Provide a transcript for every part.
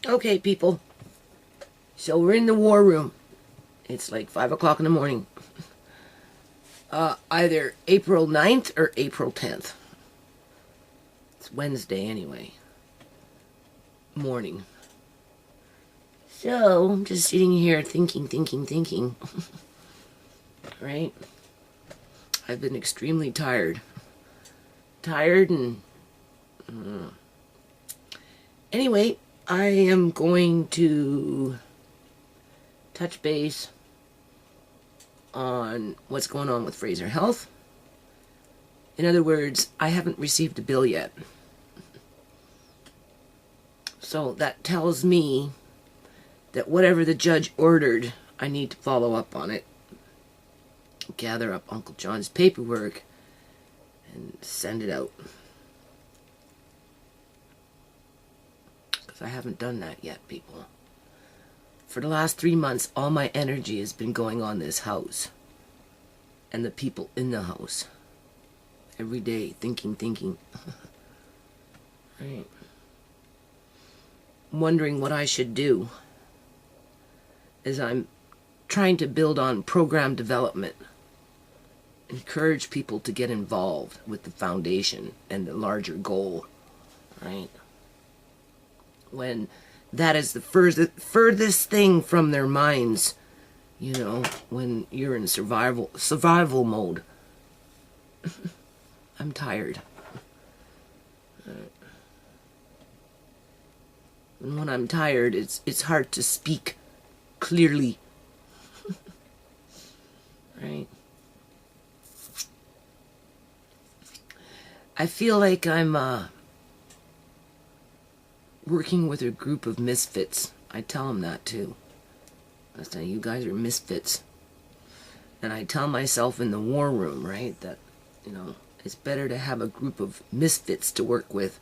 Okay, people. So we're in the war room. It's like 5 o'clock in the morning. Either April 9th or April 10th. It's Wednesday anyway. Morning. So I'm just sitting here thinking. Right? I've been extremely tired. Anyway, I am going to touch base on what's going on with Fraser Health. In other words, I haven't received a bill yet. So that tells me that whatever the judge ordered, I need to follow up on it. Gather up Uncle John's paperwork and send it out. Because I haven't done that yet, people. For the last 3 months, all my energy has been going on this house and the people in the house. Every day, thinking. Right. Wondering what I should do as I'm trying to build on program development. Encourage people to get involved with the foundation and the larger goal. Right? When that is the furthest thing from their minds, you know, when you're in survival mode. I'm tired. And when I'm tired, it's hard to speak clearly. Right? I feel like I'm working with a group of misfits. I tell them that too. I say, you guys are misfits. And I tell myself in the war room, right, that, you know, it's better to have a group of misfits to work with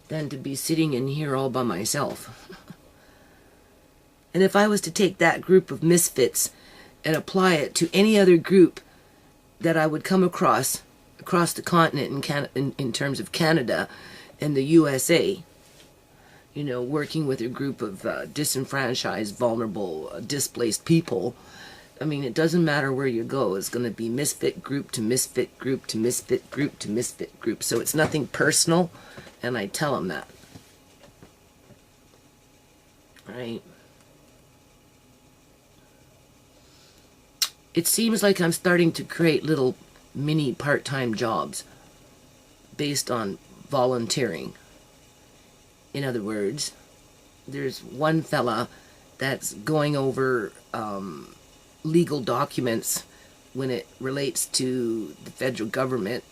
than to be sitting in here all by myself. And if I was to take that group of misfits and apply it to any other group that I would come across the continent in terms of Canada and the USA, you know, working with a group of disenfranchised, vulnerable, displaced people, I mean, it doesn't matter where you go. It's going to be misfit group to misfit group to misfit group to misfit group. So it's nothing personal, and I tell them that. Right? It seems like I'm starting to create little mini part-time jobs based on volunteering. In other words, there's one fella that's going over legal documents when it relates to the federal government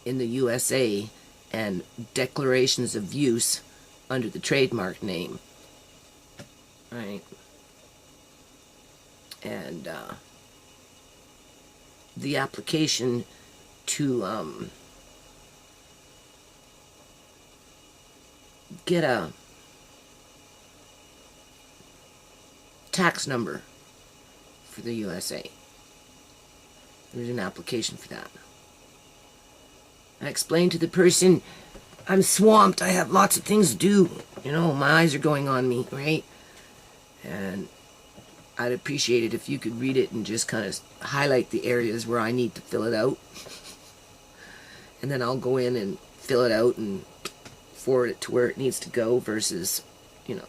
in the USA and declarations of use under the trademark name. Right? And the application to get a tax number for the USA. There's an application for that. I explained to the person, I'm swamped, I have lots of things to do. You know, my eyes are going on me, right? And I'd appreciate it if you could read it and just kind of highlight the areas where I need to fill it out. And then I'll go in and fill it out and forward it to where it needs to go versus, you know.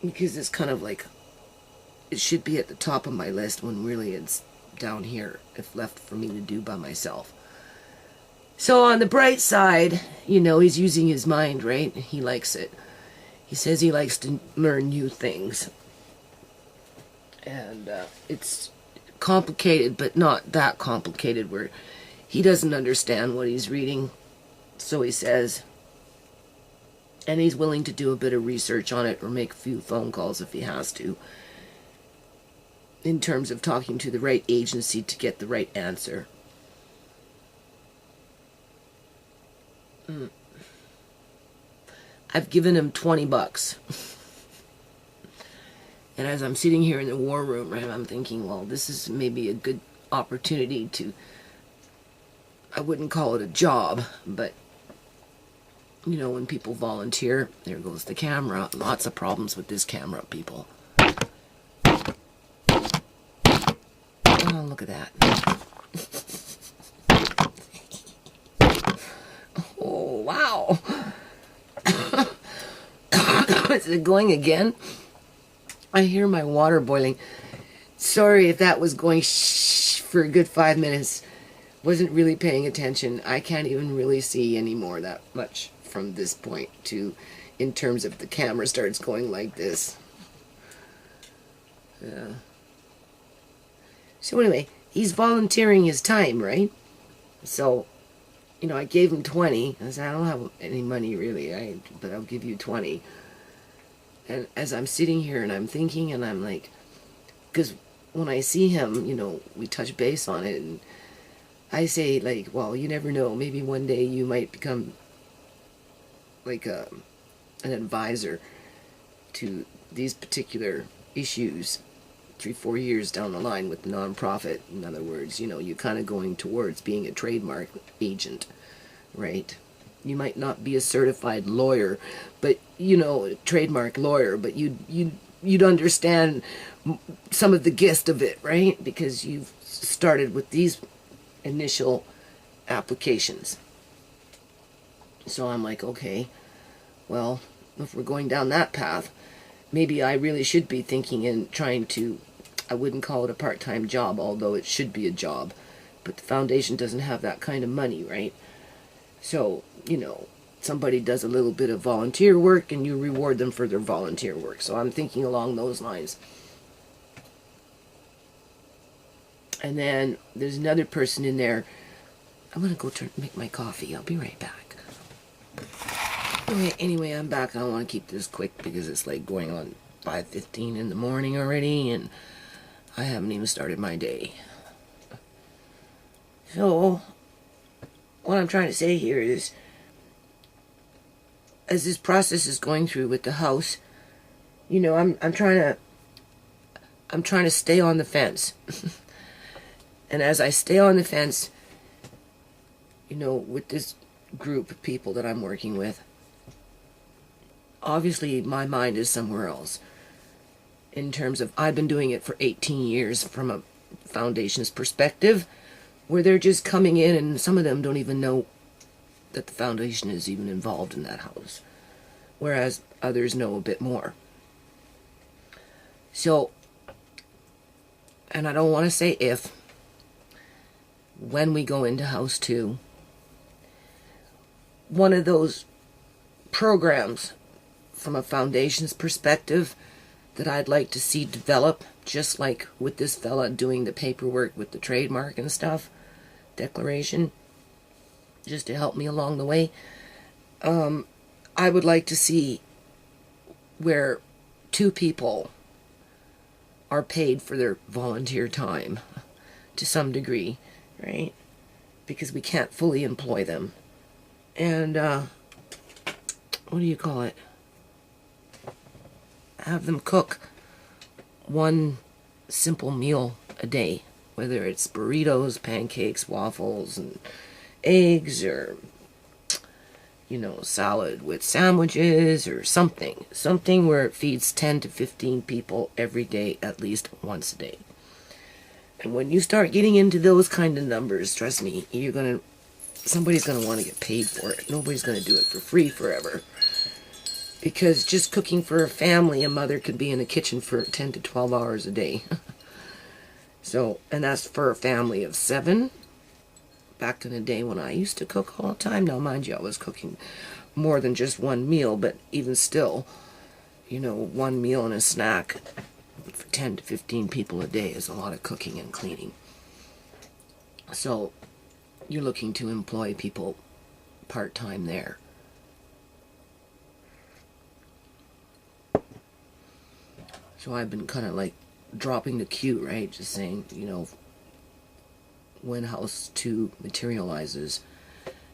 Because it's kind of like, it should be at the top of my list when really it's down here, if left for me to do by myself. So on the bright side, you know, he's using his mind, right? He likes it. He says he likes to learn new things. And it's complicated, but not that complicated where he doesn't understand what he's reading, so he says. And he's willing to do a bit of research on it or make a few phone calls if he has to, in terms of talking to the right agency to get the right answer. I've given him $20. And as I'm sitting here in the war room, right, I'm thinking, well, this is maybe a good opportunity to, I wouldn't call it a job, but You know, when people volunteer, there goes the camera. Lots of problems with this camera, people. Oh, look at that. Oh, wow. Is it going again? I hear my water boiling. Sorry if that was going shh for a good 5 minutes. Wasn't really paying attention. I can't even really see anymore that much from this point to, in terms of the camera starts going like this. Yeah. So anyway, he's volunteering his time, right? So, you know, I gave him 20. I said, I don't have any money really, but I'll give you 20. And as I'm sitting here and I'm thinking, and I'm like, because when I see him, you know, we touch base on it, and I say, like, well, you never know. Maybe one day you might become like an advisor to these particular issues 3-4 years down the line with the nonprofit. In other words, you know, you're kind of going towards being a trademark agent, right? You might not be a certified lawyer, but, you know, trademark lawyer, but you'd understand some of the gist of it, right? Because you've started with these initial applications. So I'm like, okay, well, if we're going down that path, maybe I really should be thinking and trying to, I wouldn't call it a part-time job, although it should be a job, but the foundation doesn't have that kind of money, right? So, you know, somebody does a little bit of volunteer work and you reward them for their volunteer work. So I'm thinking along those lines. And then there's another person in there. I'm going to go make my coffee. I'll be right back. Okay, anyway, I'm back. I don't want to keep this quick because it's like going on 5:15 in the morning already, and I haven't even started my day. So, what I'm trying to say here is, as this process is going through with the house, you know, I'm trying to stay on the fence. And as I stay on the fence, you know, with this group of people that I'm working with, obviously my mind is somewhere else. In terms of, I've been doing it for 18 years from a foundation's perspective, where they're just coming in and some of them don't even know that the foundation is even involved in that house, whereas others know a bit more. So, and I don't want to say if, when we go into house 2, one of those programs from a foundation's perspective that I'd like to see develop, just like with this fella doing the paperwork with the trademark and stuff, declaration, just to help me along the way. I would like to see where 2 people are paid for their volunteer time to some degree, right? Because we can't fully employ them. And, what do you call it? Have them cook one simple meal a day, whether it's burritos, pancakes, waffles, and eggs, or, you know, salad with sandwiches, or something where it feeds 10 to 15 people every day, at least once a day. And when you start getting into those kind of numbers, trust me, somebody's gonna want to get paid for it. Nobody's gonna do it for free forever. Because just cooking for a family, a mother could be in the kitchen for 10 to 12 hours a day. So, and that's for a family of 7. Back in the day when I used to cook all the time. Now, mind you, I was cooking more than just one meal, but even still, you know, one meal and a snack for 10 to 15 people a day is a lot of cooking and cleaning. So, you're looking to employ people part-time there. So I've been kind of like dropping the cue, right? Just saying, you know, when house 2 materializes,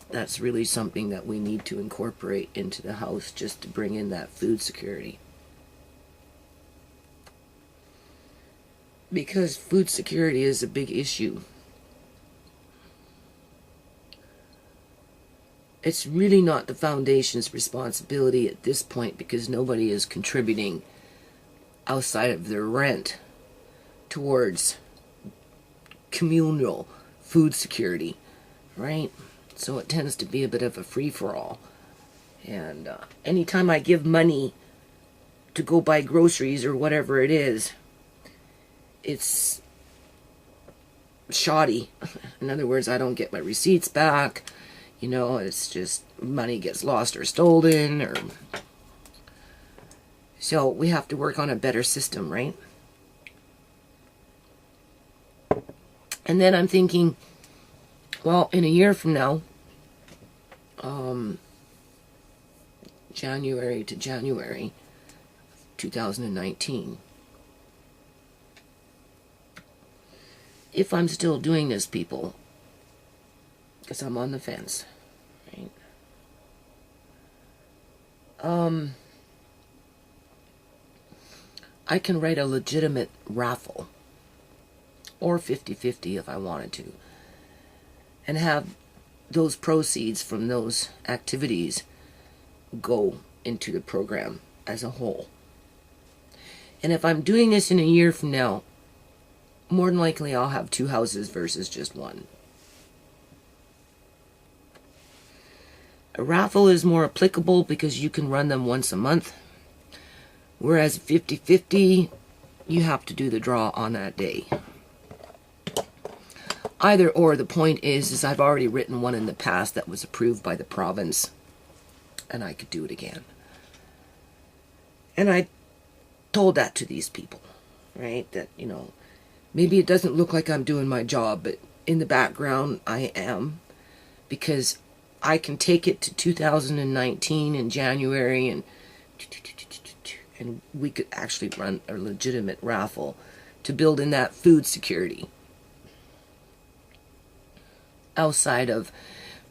that's really something that we need to incorporate into the house just to bring in that food security. Because food security is a big issue. it's really not the foundation's responsibility at this point, because nobody is contributing outside of their rent towards communal food security, right? So it tends to be a bit of a free-for-all. And anytime I give money to go buy groceries or whatever it is, it's shoddy. In other words, I don't get my receipts back. You know, it's just money gets lost or stolen, or so we have to work on a better system, right? And then I'm thinking, well, in a year from now, January to January 2019, if I'm still doing this, people, because I'm on the fence, right? I can write a legitimate raffle, or 50-50 if I wanted to, and have those proceeds from those activities go into the program as a whole. And if I'm doing this in a year from now, more than likely I'll have 2 houses versus just one. A raffle is more applicable because you can run them once a month, whereas 50-50, you have to do the draw on that day. Either or, the point is I've already written one in the past that was approved by the province, and I could do it again. And I told that to these people, right? That, you know, maybe it doesn't look like I'm doing my job, but in the background I am, because I can take it to 2019 in January, and we could actually run a legitimate raffle to build in that food security. Outside of,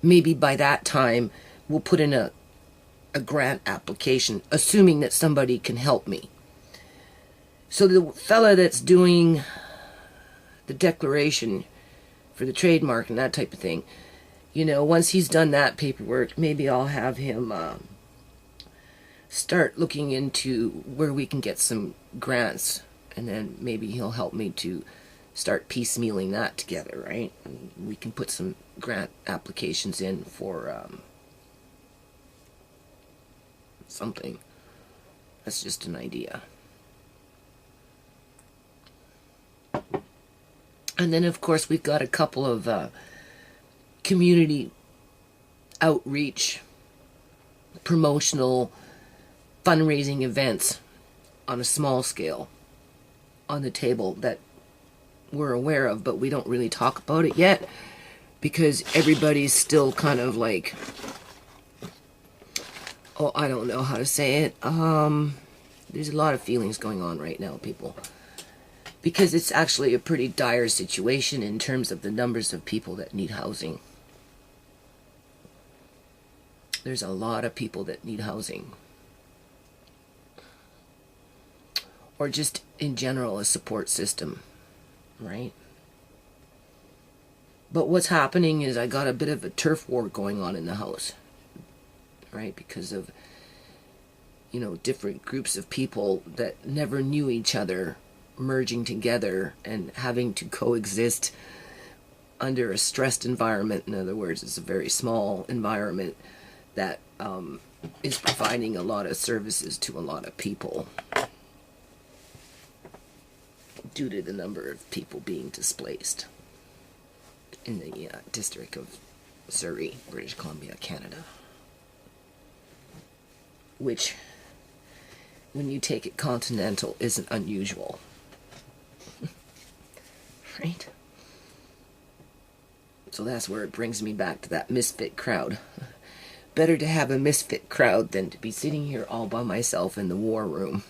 maybe by that time, we'll put in a grant application, assuming that somebody can help me. So the fella that's doing the declaration for the trademark and that type of thing, you know, once he's done that paperwork, maybe I'll have him start looking into where we can get some grants, and then maybe he'll help me to start piecemealing that together, right? And we can put some grant applications in for something. That's just an idea. And then, of course, we've got a couple of community outreach, promotional, fundraising events on a small scale on the table that we're aware of, but we don't really talk about it yet because everybody's still kind of like, oh, I don't know how to say it. There's a lot of feelings going on right now, people, because it's actually a pretty dire situation in terms of the numbers of people that need housing. There's a lot of people that need housing, or just in general a support system, right? But what's happening is I got a bit of a turf war going on in the house, right? Because of, you know, different groups of people that never knew each other merging together and having to coexist under a stressed environment. In other words, it's a very small environment that is providing a lot of services to a lot of people due to the number of people being displaced in the district of Surrey, British Columbia, Canada. Which, when you take it continental, isn't unusual. Right? So that's where it brings me back to that misfit crowd. Better to have a misfit crowd than to be sitting here all by myself in the war room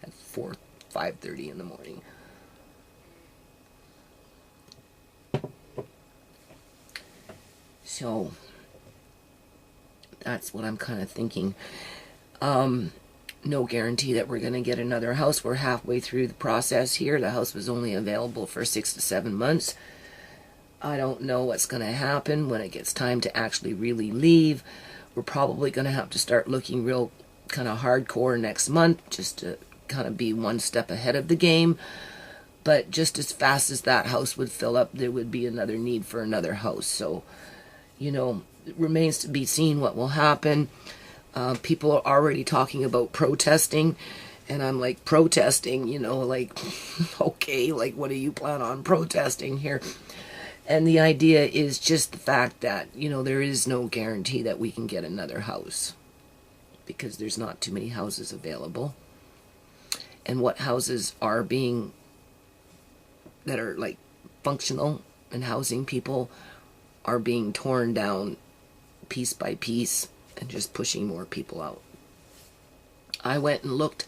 at 5:30 in the morning. So that's what I'm kind of thinking. No guarantee that we're going to get another house. We're halfway through the process here. The house was only available for 6 to 7 months. I don't know what's going to happen when it gets time to actually really leave. We're probably going to have to start looking real kind of hardcore next month just to kind of be one step ahead of the game. But just as fast as that house would fill up, there would be another need for another house. So, you know, it remains to be seen what will happen. People are already talking about protesting. And I'm like, protesting, you know, like, okay, like, what do you plan on protesting here? And the idea is just the fact that, you know, there is no guarantee that we can get another house. Because there's not too many houses available. And what houses are being, that are like functional and housing people, are being torn down piece by piece and just pushing more people out. I went and looked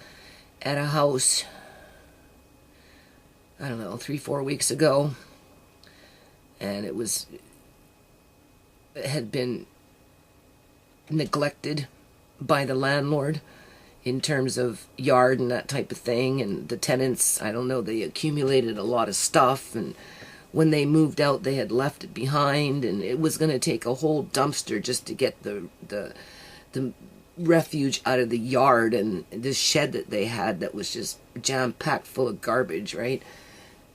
at a house, I don't know, 3-4 weeks ago, and it had been neglected by the landlord in terms of yard and that type of thing, and the tenants, I don't know, they accumulated a lot of stuff, and when they moved out they had left it behind, and it was going to take a whole dumpster just to get the refuge out of the yard, and this shed that they had that was just jam-packed full of garbage, right?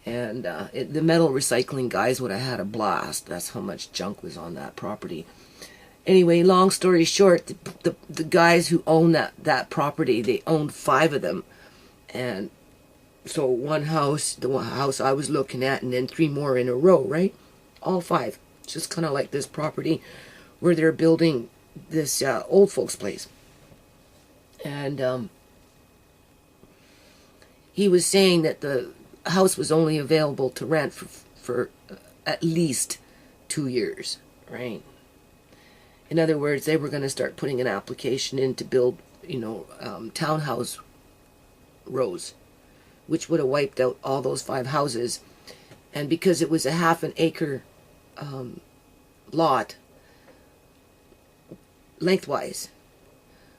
And the metal recycling guys would have had a blast. That's how much junk was on that property. Anyway, long story short, the guys who own that property, they owned 5 of them. And so one house, the one house I was looking at, and then 3 more in a row, right? All 5. Just kind of like this property where they're building this old folks place. And he was saying that the house was only available to rent for at least 2 years, right? In other words, they were going to start putting an application in to build, you know, townhouse rows, which would have wiped out all those 5 houses. And because it was a half an acre lot, lengthwise,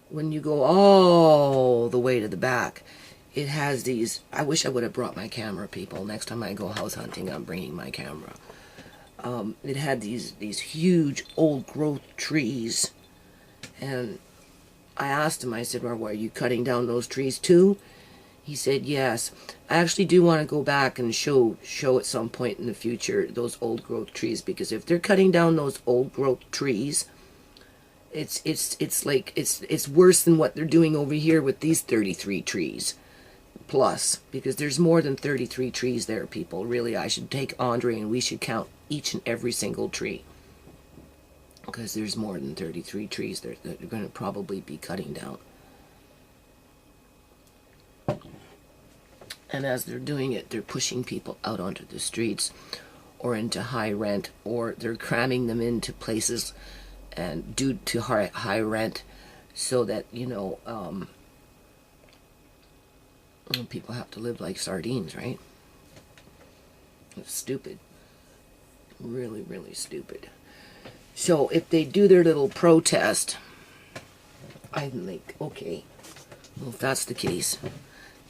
when you go all the way to the back, it has these, I wish I would have brought my camera, people. Next time I go house hunting, I'm bringing my camera. It had these huge old growth trees, and I asked him, I said, well, are you cutting down those trees too? He said, yes. I actually do want to go back and show at some point in the future those old growth trees, because if they're cutting down those old growth trees, it's like it's worse than what they're doing over here with these 33 trees plus, because there's more than 33 trees there, people. Really, I should take Andre and we should count each and every single tree, because there's more than 33 trees that they're going to probably be cutting down. And as they're doing it, they're pushing people out onto the streets or into high rent, or they're cramming them into places and due to high rent, so that, you know, people have to live like sardines, right? It's stupid. Really, really stupid. So if they do their little protest, I'm like, okay, well, if that's the case,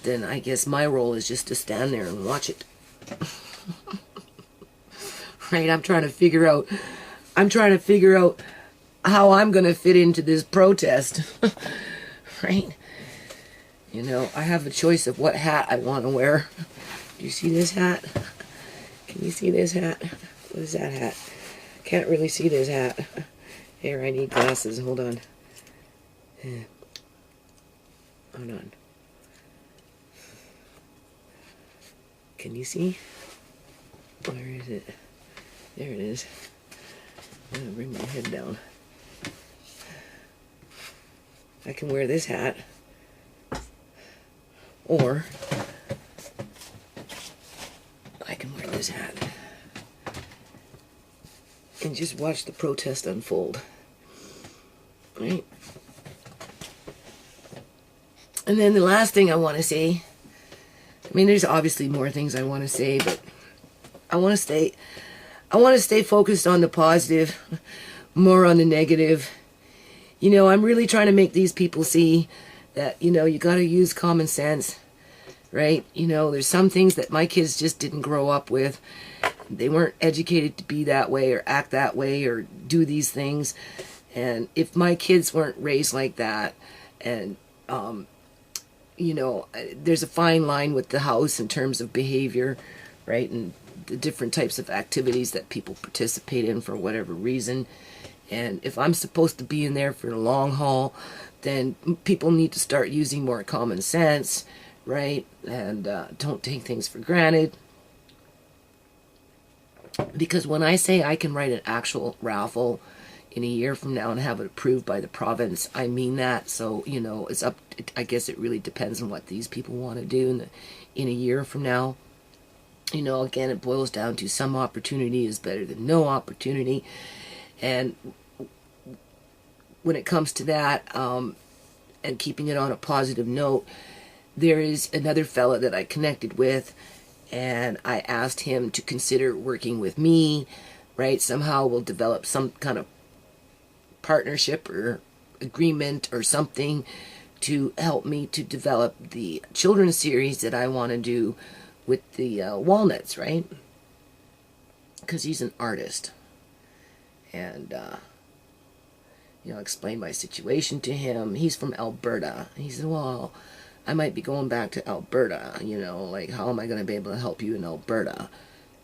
then I guess my role is just to stand there and watch it. Right? I'm trying to figure out how I'm going to fit into this protest. Right? You know, I have a choice of what hat I want to wear. Do you see this hat? Can you see this hat? What is that hat? Can't really see this hat. Here, I need glasses. Hold on. Hold on. Can you see? Where is it? There it is. I'm going to bring my head down. I can wear this hat. Or I can wear this hat and just watch the protest unfold. Right? And then the last thing I want to say, I mean, there's obviously more things I want to say, but I want to stay focused on the positive, more on the negative. You know, I'm really trying to make these people see that, you know, you got to use common sense, right? You know, there's some things that my kids just didn't grow up with, They weren't educated to be that way or act that way or do these things. And if my kids weren't raised like that, and there's a fine line with the house in terms of behavior, right? And the different types of activities that people participate in for whatever reason. And if I'm supposed to be in there for the long haul, then people need to start using more common sense, right? And don't take things for granted. Because when I say I can write an actual raffle in a year from now and have it approved by the province, I mean that. So, it's up. I guess it really depends on what these people want to do in a year from now. Again, it boils down to some opportunity is better than no opportunity. And when it comes to that, and keeping it on a positive note, there is another fella that I connected with, and I asked him to consider working with me, right? Somehow we'll develop some kind of partnership or agreement or something to help me to develop the children's series that I want to do with the walnuts, right? Because he's an artist. And, explain my situation to him. He's from Alberta. He said, well, I might be going back to Alberta, like, how am I going to be able to help you in Alberta?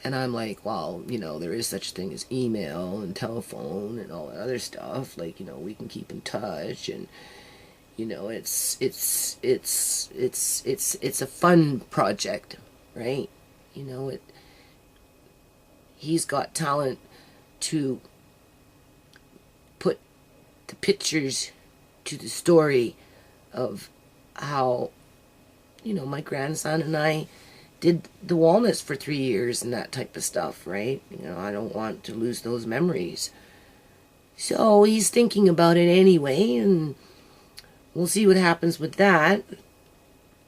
And I'm like, well, there is such a thing as email and telephone and all that other stuff. Like, we can keep in touch, and it's a fun project, right? He's got talent to put the pictures to the story of how, my grandson and I did the walnuts for 3 years and that type of stuff, right? I don't want to lose those memories. So he's thinking about it anyway, and we'll see what happens with that.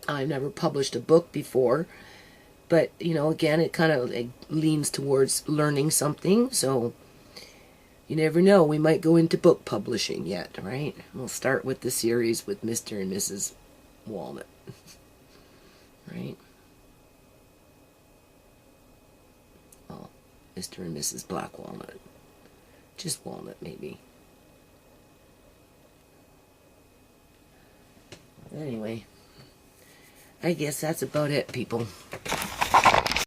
I've never published a book before, but, again, it kind of leans towards learning something, so you never know. We might go into book publishing yet, right? We'll start with the series with Mr. and Mrs. Walnut, right? Well, Mr. and Mrs. Black Walnut. Just Walnut, maybe. Anyway, I guess that's about it, people.